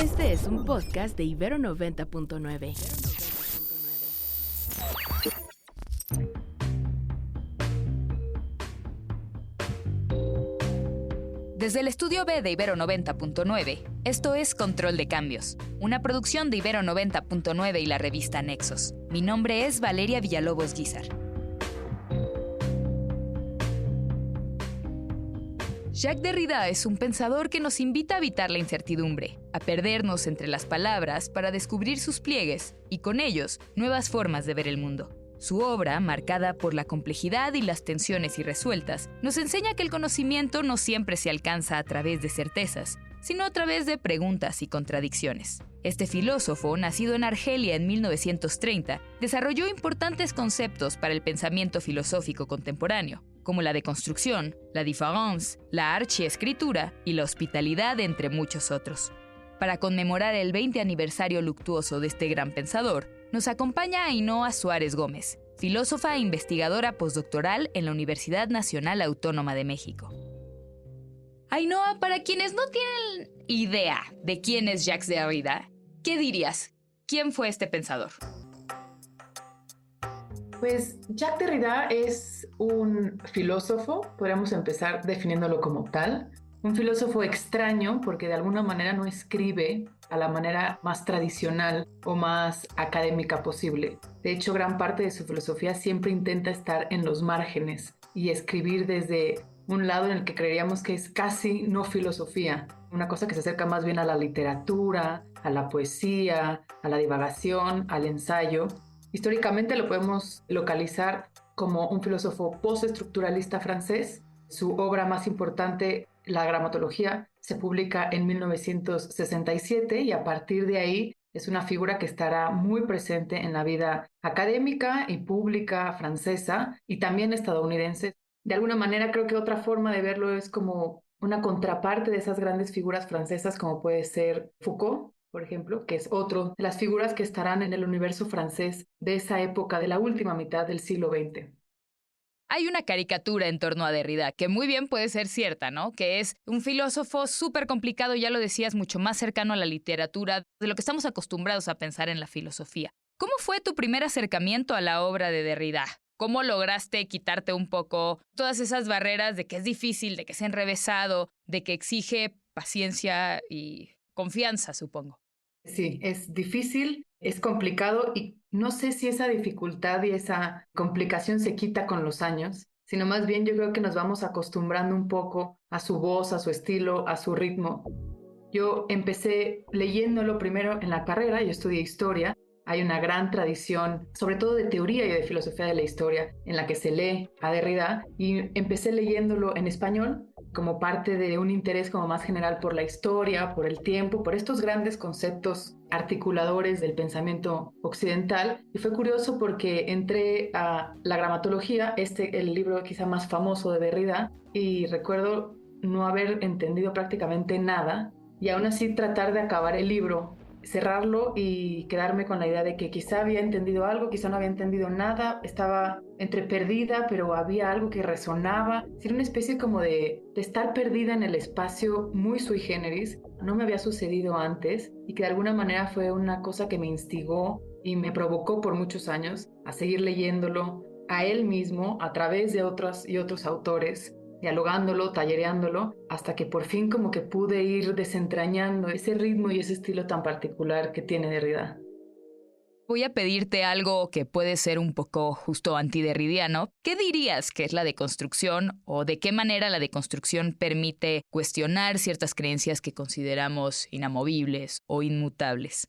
Este es un podcast de Ibero 90.9. Desde el estudio B de Ibero 90.9, esto es Control de Cambios, una producción de Ibero 90.9 y la revista Nexos. Mi nombre es Valeria Villalobos Guízar. Jacques Derrida es un pensador que nos invita a evitar la incertidumbre, a perdernos entre las palabras para descubrir sus pliegues y con ellos nuevas formas de ver el mundo. Su obra, marcada por la complejidad y las tensiones irresueltas, nos enseña que el conocimiento no siempre se alcanza a través de certezas, sino a través de preguntas y contradicciones. Este filósofo, nacido en Argelia en 1930, desarrolló importantes conceptos para el pensamiento filosófico contemporáneo, como la deconstrucción, la différance, la archiescritura y la hospitalidad, entre muchos otros. Para conmemorar el 20 aniversario luctuoso de este gran pensador, nos acompaña Ainhoa Suárez Gómez, filósofa e investigadora postdoctoral en la Universidad Nacional Autónoma de México. Ainhoa, para quienes no tienen idea de quién es Jacques Derrida, ¿qué dirías? ¿Quién fue este pensador? Pues Jacques Derrida es un filósofo, podríamos empezar definiéndolo como tal, un filósofo extraño porque de alguna manera no escribe a la manera más tradicional o más académica posible. De hecho, gran parte de su filosofía siempre intenta estar en los márgenes y escribir desde un lado en el que creeríamos que es casi no filosofía, una cosa que se acerca más bien a la literatura, a la poesía, a la divagación, al ensayo. Históricamente lo podemos localizar como un filósofo postestructuralista francés. Su obra más importante, La Gramatología, se publica en 1967 y a partir de ahí es una figura que estará muy presente en la vida académica y pública francesa y también estadounidense. De alguna manera creo que otra forma de verlo es como una contraparte de esas grandes figuras francesas como puede ser Foucault, por ejemplo, que es otro de las figuras que estarán en el universo francés de esa época, de la última mitad del siglo XX. Hay una caricatura en torno a Derrida que muy bien puede ser cierta, ¿no? Que es un filósofo súper complicado, ya lo decías, mucho más cercano a la literatura, de lo que estamos acostumbrados a pensar en la filosofía. ¿Cómo fue tu primer acercamiento a la obra de Derrida? ¿Cómo lograste quitarte un poco todas esas barreras de que es difícil, de que es enrevesado, de que exige paciencia y confianza, supongo? Sí, es difícil, es complicado y no sé si esa dificultad y esa complicación se quita con los años, sino más bien yo creo que nos vamos acostumbrando un poco a su voz, a su estilo, a su ritmo. Yo empecé leyéndolo primero en la carrera, yo estudié historia. Hay una gran tradición, sobre todo de teoría y de filosofía de la historia, en la que se lee a Derrida y empecé leyéndolo en español como parte de un interés como más general por la historia, por el tiempo, por estos grandes conceptos articuladores del pensamiento occidental. Y fue curioso porque entré a La Gramatología, el libro quizá más famoso de Derrida, y recuerdo no haber entendido prácticamente nada y aún así tratar de acabar el libro, cerrarlo y quedarme con la idea de que quizá había entendido algo, quizá no había entendido nada, estaba entre perdida, pero había algo que resonaba. Era una especie como de estar perdida en el espacio muy sui generis. No me había sucedido antes y que de alguna manera fue una cosa que me instigó y me provocó por muchos años a seguir leyéndolo a él mismo a través de otros y otros autores, dialogándolo, tallereándolo, hasta que por fin como que pude ir desentrañando ese ritmo y ese estilo tan particular que tiene Derrida. Voy a pedirte algo que puede ser un poco justo antiderridiano. ¿Qué dirías que es la deconstrucción o de qué manera la deconstrucción permite cuestionar ciertas creencias que consideramos inamovibles o inmutables?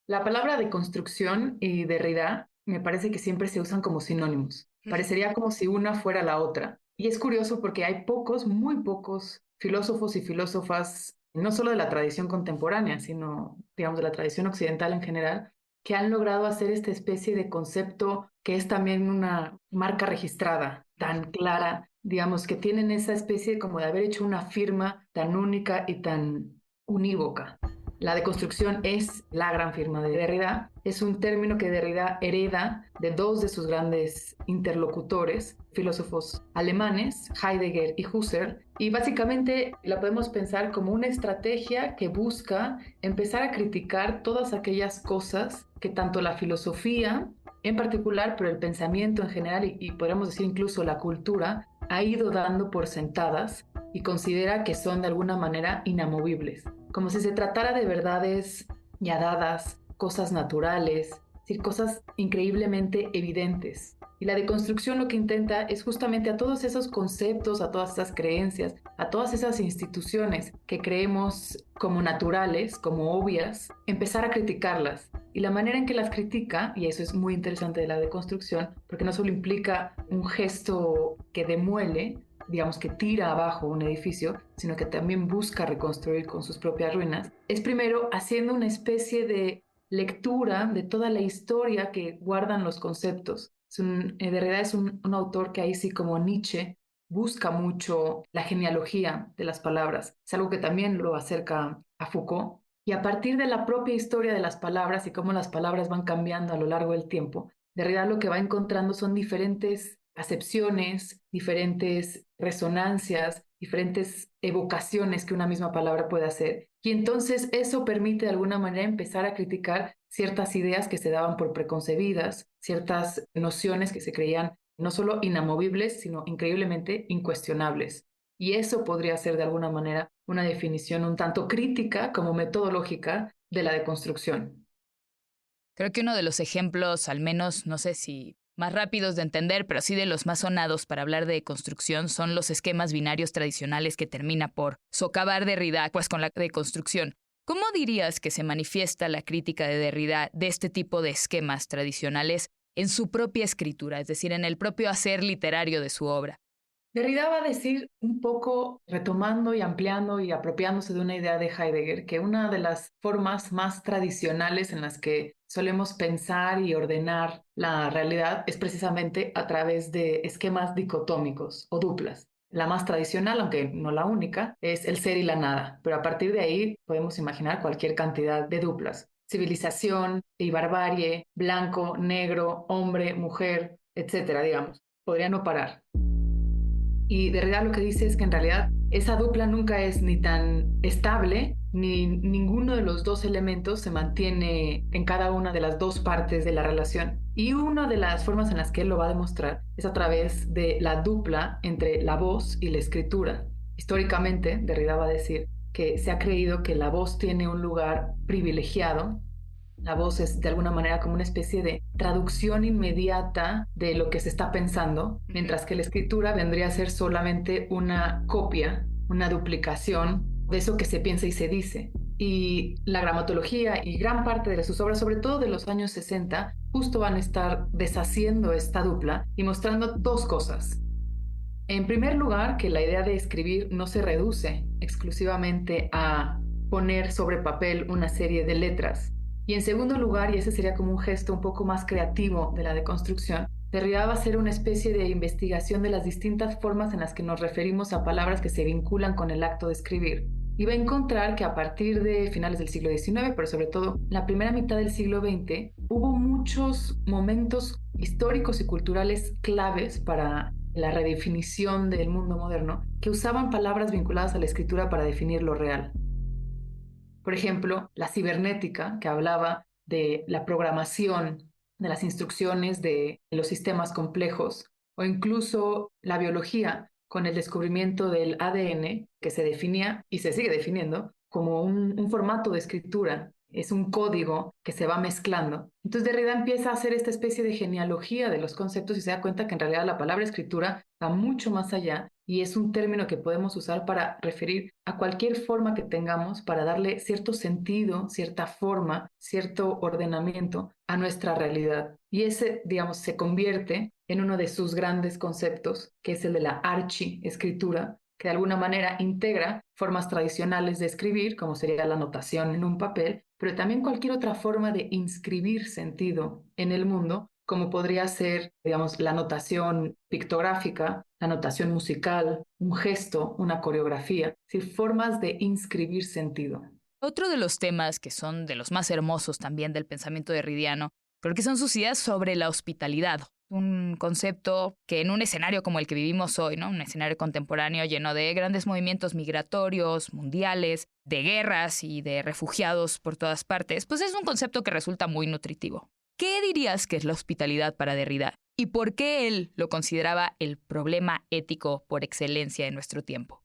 La palabra deconstrucción y Derrida me parece que siempre se usan como sinónimos. Parecería como si una fuera la otra. Y es curioso porque hay pocos, muy pocos filósofos y filósofas, no solo de la tradición contemporánea, sino, digamos, de la tradición occidental en general, que han logrado hacer esta especie de concepto que es también una marca registrada, tan clara, digamos, que tienen esa especie como de haber hecho una firma tan única y tan unívoca. La deconstrucción es la gran firma de Derrida. Es un término que Derrida hereda de dos de sus grandes interlocutores, filósofos alemanes, Heidegger y Husserl, y básicamente la podemos pensar como una estrategia que busca empezar a criticar todas aquellas cosas que tanto la filosofía en particular, pero el pensamiento en general y podríamos decir incluso la cultura, ha ido dando por sentadas y considera que son de alguna manera inamovibles, como si se tratara de verdades ya dadas, cosas naturales, es decir, cosas increíblemente evidentes. Y la deconstrucción lo que intenta es justamente a todos esos conceptos, a todas esas creencias, a todas esas instituciones que creemos como naturales, como obvias, empezar a criticarlas. Y la manera en que las critica, y eso es muy interesante de la deconstrucción, porque no solo implica un gesto que demuele, digamos que tira abajo un edificio, sino que también busca reconstruir con sus propias ruinas, es primero haciendo una especie de lectura de toda la historia que guardan los conceptos. Derrida es un autor que ahí sí como Nietzsche busca mucho la genealogía de las palabras. Es algo que también lo acerca a Foucault. Y a partir de la propia historia de las palabras y cómo las palabras van cambiando a lo largo del tiempo, Derrida lo que va encontrando son diferentes acepciones, diferentes resonancias, diferentes evocaciones que una misma palabra puede hacer. Y entonces eso permite de alguna manera empezar a criticar ciertas ideas que se daban por preconcebidas, ciertas nociones que se creían no solo inamovibles, sino increíblemente incuestionables. Y eso podría ser de alguna manera una definición un tanto crítica como metodológica de la deconstrucción. Creo que uno de los ejemplos, al menos, no sé si más rápidos de entender, pero sí de los más sonados para hablar de deconstrucción, son los esquemas binarios tradicionales que termina por socavar Derrida, pues con la deconstrucción. ¿Cómo dirías que se manifiesta la crítica de Derrida de este tipo de esquemas tradicionales en su propia escritura, es decir, en el propio hacer literario de su obra? Derrida va a decir un poco, retomando y ampliando y apropiándose de una idea de Heidegger, que una de las formas más tradicionales en las que solemos pensar y ordenar la realidad es precisamente a través de esquemas dicotómicos o duplas. La más tradicional, aunque no la única, es el ser y la nada, pero a partir de ahí podemos imaginar cualquier cantidad de duplas. Civilización y barbarie, blanco, negro, hombre, mujer, etcétera, digamos. Podría no parar. Y Derrida lo que dice es que en realidad esa dupla nunca es ni tan estable, ni ninguno de los dos elementos se mantiene en cada una de las dos partes de la relación. Y una de las formas en las que él lo va a demostrar es a través de la dupla entre la voz y la escritura. Históricamente, Derrida va a decir que se ha creído que la voz tiene un lugar privilegiado. La voz es de alguna manera como una especie de traducción inmediata de lo que se está pensando, mientras que la escritura vendría a ser solamente una copia, una duplicación de eso que se piensa y se dice. Y la gramatología y gran parte de sus obras, sobre todo de los años 60, justo van a estar deshaciendo esta dupla y mostrando dos cosas. En primer lugar, que la idea de escribir no se reduce exclusivamente a poner sobre papel una serie de letras. Y en segundo lugar, y ese sería como un gesto un poco más creativo de la deconstrucción, Derrida va a ser una especie de investigación de las distintas formas en las que nos referimos a palabras que se vinculan con el acto de escribir. Y va a encontrar que a partir de finales del siglo XIX, pero sobre todo la primera mitad del siglo XX, hubo muchos momentos históricos y culturales claves para la redefinición del mundo moderno que usaban palabras vinculadas a la escritura para definir lo real. Por ejemplo, la cibernética, que hablaba de la programación, de las instrucciones de los sistemas complejos, o incluso la biología, con el descubrimiento del ADN, que se definía y se sigue definiendo como un formato de escritura. Es un código que se va mezclando. Entonces Derrida empieza a hacer esta especie de genealogía de los conceptos y se da cuenta que en realidad la palabra escritura va mucho más allá y es un término que podemos usar para referir a cualquier forma que tengamos para darle cierto sentido, cierta forma, cierto ordenamiento a nuestra realidad. Y ese, digamos, se convierte en uno de sus grandes conceptos, que es el de la archiescritura, que de alguna manera integra formas tradicionales de escribir, como sería la notación en un papel, pero también cualquier otra forma de inscribir sentido en el mundo, como podría ser, digamos, la notación pictográfica, la notación musical, un gesto, una coreografía, es decir, formas de inscribir sentido. Otro de los temas que son de los más hermosos también del pensamiento derridiano, creo que son sus ideas sobre la hospitalidad, un concepto que en un escenario como el que vivimos hoy, ¿no? Un escenario contemporáneo lleno de grandes movimientos migratorios, mundiales, de guerras y de refugiados por todas partes, pues es un concepto que resulta muy nutritivo. ¿Qué dirías que es la hospitalidad para Derrida? ¿Y por qué él lo consideraba el problema ético por excelencia en nuestro tiempo?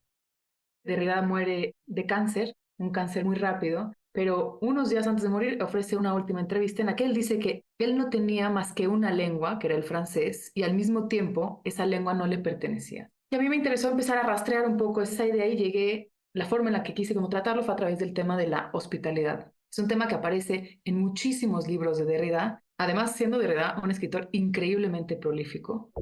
Derrida muere de cáncer, un cáncer muy rápido, pero unos días antes de morir ofrece una última entrevista en la que él dice que él no tenía más que una lengua, que era el francés, y al mismo tiempo esa lengua no le pertenecía. Y a mí me interesó empezar a rastrear un poco esa idea y llegué, la forma en la que quise como tratarlo fue a través del tema de la hospitalidad. Es un tema que aparece en muchísimos libros de Derrida, además siendo Derrida un escritor increíblemente prolífico.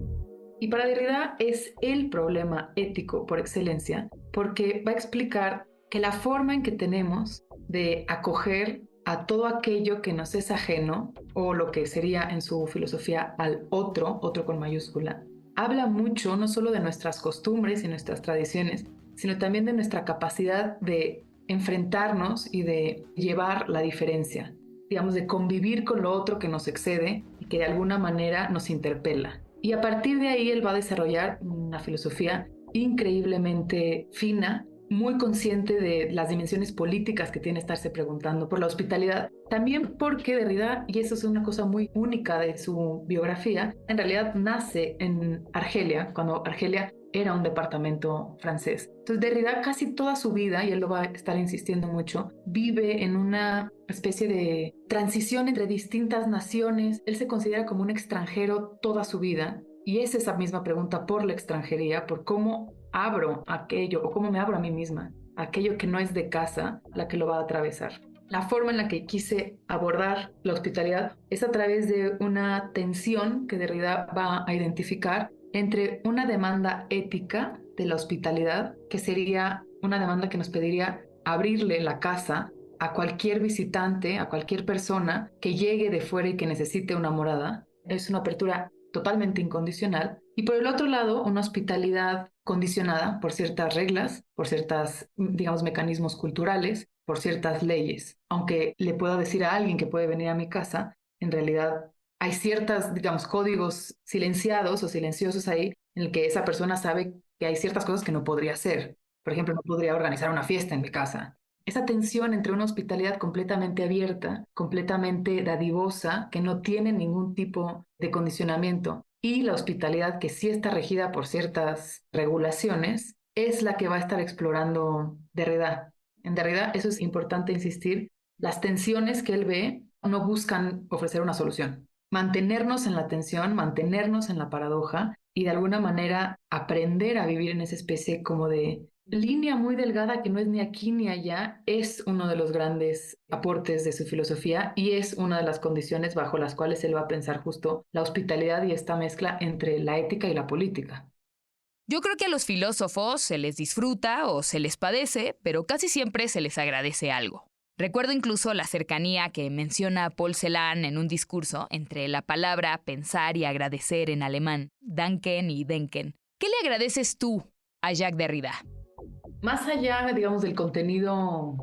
Y para Derrida es el problema ético por excelencia, porque va a explicar que la forma en que tenemos de acoger a todo aquello que nos es ajeno, o lo que sería en su filosofía al otro, otro con mayúscula, habla mucho no solo de nuestras costumbres y nuestras tradiciones, sino también de nuestra capacidad de enfrentarnos y de llevar la diferencia, digamos, de convivir con lo otro que nos excede y que de alguna manera nos interpela. Y a partir de ahí él va a desarrollar una filosofía increíblemente fina, muy consciente de las dimensiones políticas que tiene estarse preguntando por la hospitalidad. También porque Derrida, y eso es una cosa muy única de su biografía, en realidad nace en Argelia, cuando Argelia era un departamento francés. Entonces Derrida casi toda su vida, y él lo va a estar insistiendo mucho, vive en una especie de transición entre distintas naciones. Él se considera como un extranjero toda su vida y es esa misma pregunta por la extranjería, por cómo abro aquello o cómo me abro a mí misma, aquello que no es de casa, la que lo va a atravesar. La forma en la que quise abordar la hospitalidad es a través de una tensión que Derrida va a identificar entre una demanda ética de la hospitalidad, que sería una demanda que nos pediría abrirle la casa a cualquier visitante, a cualquier persona que llegue de fuera y que necesite una morada. Es una apertura totalmente incondicional. Y por el otro lado, una hospitalidad condicionada por ciertas reglas, por ciertas, digamos, mecanismos culturales, por ciertas leyes. Aunque le pueda decir a alguien que puede venir a mi casa, en realidad hay ciertas, digamos, códigos silenciados o silenciosos ahí en el que esa persona sabe que hay ciertas cosas que no podría hacer. Por ejemplo, no podría organizar una fiesta en mi casa. Esa tensión entre una hospitalidad completamente abierta, completamente dadivosa, que no tiene ningún tipo de condicionamiento, y la hospitalidad que sí está regida por ciertas regulaciones, es la que va a estar explorando Derrida. En Derrida, eso es importante insistir, las tensiones que él ve no buscan ofrecer una solución. Mantenernos en la tensión, mantenernos en la paradoja y de alguna manera aprender a vivir en esa especie como de línea muy delgada que no es ni aquí ni allá, es uno de los grandes aportes de su filosofía y es una de las condiciones bajo las cuales él va a pensar justo la hospitalidad y esta mezcla entre la ética y la política. Yo creo que a los filósofos se les disfruta o se les padece, pero casi siempre se les agradece algo. Recuerdo incluso la cercanía que menciona Paul Celan en un discurso entre la palabra pensar y agradecer en alemán, danken y denken. ¿Qué le agradeces tú a Jacques Derrida? Más allá, digamos, del contenido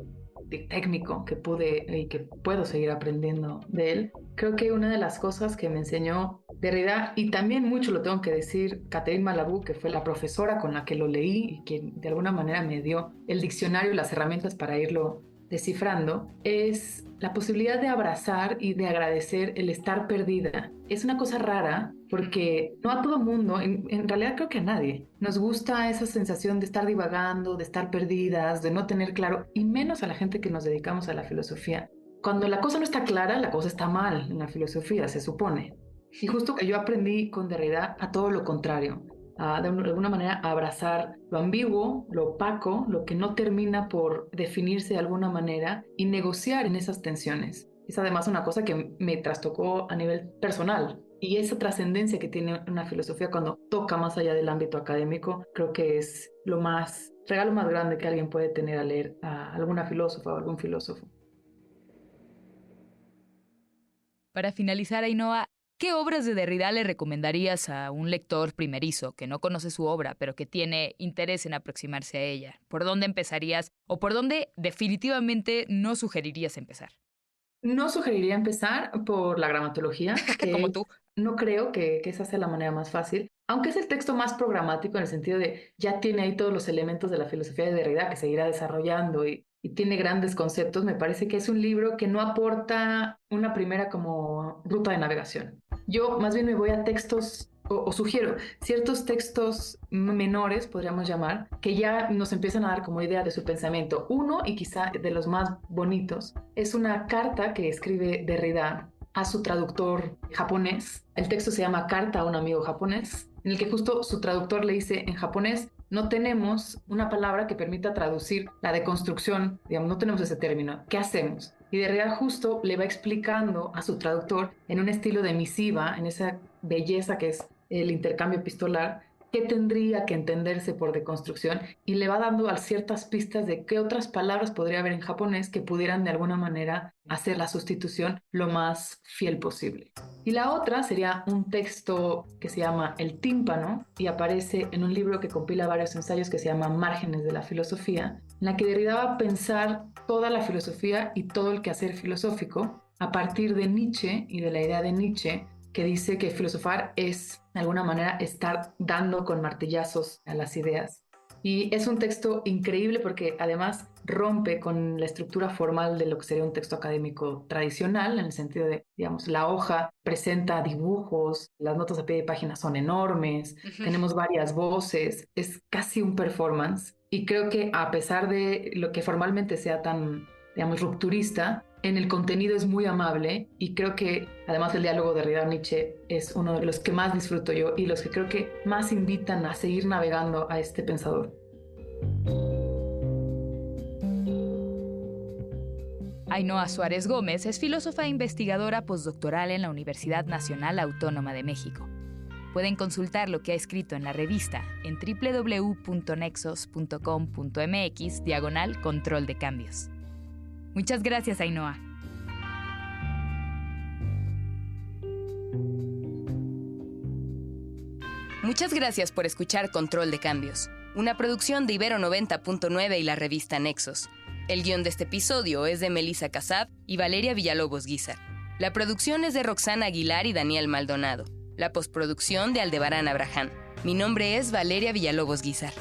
técnico que pude y que puedo seguir aprendiendo de él, creo que una de las cosas que me enseñó Derrida, y también mucho lo tengo que decir, Catherine Malabou, que fue la profesora con la que lo leí y que de alguna manera me dio el diccionario y las herramientas para irlo descifrando, es la posibilidad de abrazar y de agradecer el estar perdida. Es una cosa rara porque no a todo mundo, en realidad creo que a nadie, nos gusta esa sensación de estar divagando, de estar perdidas, de no tener claro, y menos a la gente que nos dedicamos a la filosofía. Cuando la cosa no está clara, la cosa está mal en la filosofía, se supone. Y justo que yo aprendí con Derrida a todo lo contrario, de alguna manera abrazar lo ambiguo, lo opaco, lo que no termina por definirse de alguna manera y negociar en esas tensiones. Es además una cosa que me trastocó a nivel personal. Y esa trascendencia que tiene una filosofía cuando toca más allá del ámbito académico, creo que es regalo más grande que alguien puede tener al leer a alguna filósofa o algún filósofo. Para finalizar, Ainhoa, ¿Qué obras de Derrida le recomendarías a un lector primerizo que no conoce su obra, pero que tiene interés en aproximarse a ella? ¿Por dónde empezarías o por dónde definitivamente no sugerirías empezar? No sugeriría empezar por la gramatología, Como que tú. no creo que esa sea la manera más fácil, aunque es el texto más programático en el sentido de ya tiene ahí todos los elementos de la filosofía de Derrida que seguirá desarrollando y tiene grandes conceptos. Me parece que es un libro que no aporta una primera como ruta de navegación. Yo más bien me voy a textos o sugiero ciertos textos menores, podríamos llamar, que ya nos empiezan a dar como idea de su pensamiento. Uno, y quizá de los más bonitos, es una carta que escribe Derrida a su traductor japonés. El texto se llama Carta a un amigo japonés, en el que justo su traductor le dice en japonés: no tenemos una palabra que permita traducir la deconstrucción, digamos, no tenemos ese término. ¿Qué hacemos? Y Derrida justo le va explicando a su traductor en un estilo de misiva, en esa belleza que es el intercambio epistolar, qué tendría que entenderse por deconstrucción, y le va dando ciertas pistas de qué otras palabras podría haber en japonés que pudieran de alguna manera hacer la sustitución lo más fiel posible. Y la otra sería un texto que se llama El tímpano y aparece en un libro que compila varios ensayos que se llama Márgenes de la filosofía, en la que Derrida va a pensar toda la filosofía y todo el quehacer filosófico a partir de Nietzsche y de la idea de Nietzsche, que dice que filosofar es, de alguna manera, estar dando con martillazos a las ideas. Y es un texto increíble porque además rompe con la estructura formal de lo que sería un texto académico tradicional, en el sentido de, digamos, la hoja presenta dibujos, las notas a pie de página son enormes, tenemos varias voces, es casi un performance. Y creo que a pesar de lo que formalmente sea tan, digamos, rupturista, en el contenido es muy amable, y creo que además el diálogo de Derrida-Nietzsche es uno de los que más disfruto yo y los que creo que más invitan a seguir navegando a este pensador. Ainhoa Suárez Gómez es filósofa e investigadora postdoctoral en la Universidad Nacional Autónoma de México. Pueden consultar lo que ha escrito en la revista en www.nexos.com.mx/control de cambios. Muchas gracias, Ainhoa. Muchas gracias por escuchar Control de Cambios, una producción de Ibero 90.9 y la revista Nexos. El guión de este episodio es de Melissa Casab y Valeria Villalobos Guízar. La producción es de Roxana Aguilar y Daniel Maldonado. La postproducción de Aldebarán Abraham. Mi nombre es Valeria Villalobos Guízar.